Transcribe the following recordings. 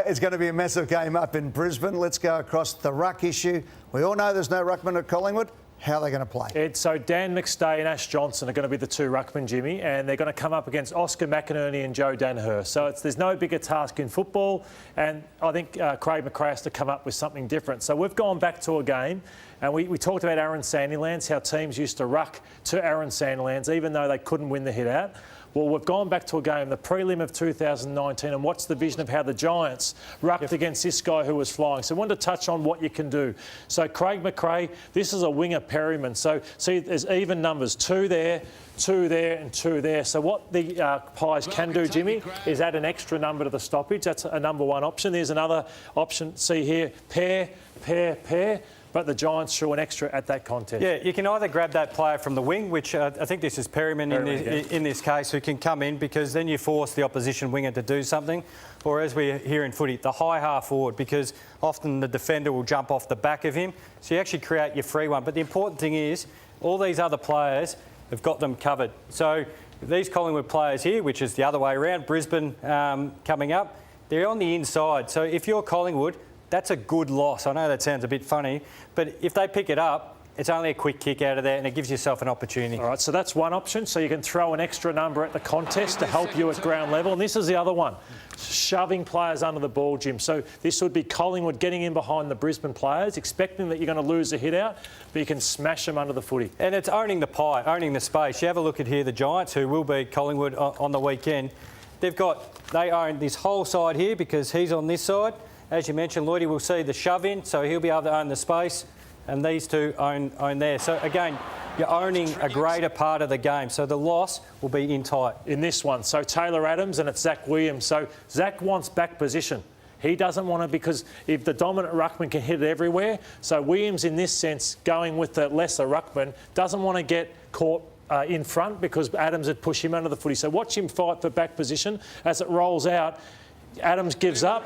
It's going to be a massive game up in Brisbane. Let's go across the ruck issue. We all know there's no ruckman at Collingwood. How are they going to play? So Dan McStay and Ash Johnson are going to be the two ruckmen, Jimmy, and they're going to come up against Oscar McInerney and Joe Danhurst. So there's no bigger task in football, and I think Craig McRae has to come up with something different. So we've gone back to a game, and we talked about Aaron Sandilands, how teams used to ruck to Aaron Sandilands, even though they couldn't win the hit out. Well, we've gone back to a game, the prelim of 2019, and watched the vision of how the Giants rucked against this guy who was flying. So I wanted to touch on what you can do. So Craig McRae, this is a winger Perryman. So see, there's even numbers, 2 there, 2 there and 2 there. So what the Pies can do, Jimmy, is add an extra number to the stoppage. That's a number one option. There's another option, see here, pair, pair, pair. But the Giants threw an extra at that contest. Yeah, you can either grab that player from the wing, which I think this is Perryman in this case, who can come in, because then you force the opposition winger to do something. Or as we hear in footy, the high half forward, because often the defender will jump off the back of him. So you actually create your free one. But the important thing is all these other players have got them covered. So these Collingwood players here, which is the other way around, Brisbane coming up, they're on the inside. So if you're Collingwood, that's a good loss. I know that sounds a bit funny, but if they pick it up, it's only a quick kick out of there and it gives yourself an opportunity. All right, so that's one option. So you can throw an extra number at the contest to help you at ground level. And this is the other one, shoving players under the ball, Jim. So this would be Collingwood getting in behind the Brisbane players, expecting that you're going to lose a hit out, but you can smash them under the footy. And it's owning the pie, owning the space. You have a look at here, the Giants, who will beat Collingwood on the weekend. They own this whole side here because he's on this side. As you mentioned, Lloydie will see the shove in, so he'll be able to own the space, and these two own there. So again, you're owning a greater part of the game. So the loss will be in tight. In this one, so Taylor Adams and it's Zach Williams. So Zach wants back position. He doesn't want to, because if the dominant ruckman can hit it everywhere, so Williams in this sense, going with the lesser ruckman, doesn't want to get caught in front because Adams would push him under the footy. So watch him fight for back position as it rolls out. Adams gives up,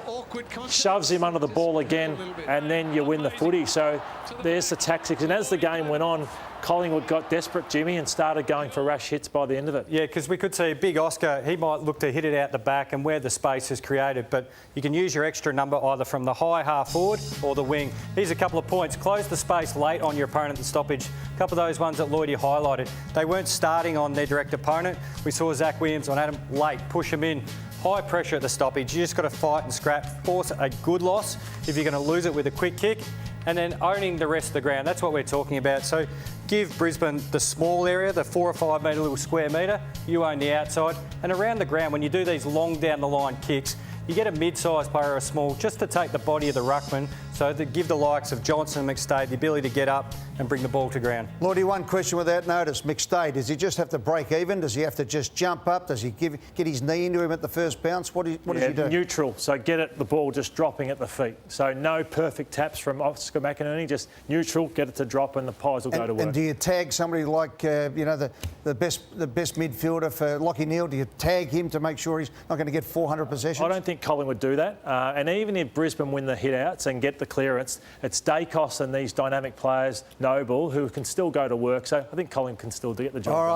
shoves him under the ball again, and then you win the footy. So there's the tactics. And as the game went on, Collingwood got desperate, Jimmy, and started going for rash hits by the end of it. Yeah, because we could see big Oscar, he might look to hit it out the back and where the space is created, but you can use your extra number either from the high half forward or the wing. Here's a couple of points. Close the space late on your opponent at stoppage. A couple of those ones that Lloydie highlighted. They weren't starting on their direct opponent. We saw Zach Williams on Adam late, push him in. High pressure at the stoppage. You just got to fight and scrap, force a good loss if you're going to lose it with a quick kick, and then owning the rest of the ground. That's what we're talking about. So give Brisbane the small area, the 4 or 5 metre little square metre. You own the outside. And around the ground, when you do these long down the line kicks, you get a mid-sized player or a small just to take the body of the ruckman, so to give the likes of Johnson and McStay the ability to get up and bring the ball to ground. Lloydie, one question without notice. McStay, does he just have to break even? Does he have to just jump up? Does he get his knee into him at the first bounce? What does he do? Neutral, so get it, the ball just dropping at the feet. So no perfect taps from Oscar McInerney, just neutral, get it to drop and the Pies will go to work. And do you tag somebody like, the best midfielder for Lachie Neale? Do you tag him to make sure he's not going to get 400 possessions? I don't think Collingwood do that. And even if Brisbane win the hit-outs and get the clearance, it's Dacos and these dynamic players, Noble, who can still go to work. So I think Collingwood can still get the job done.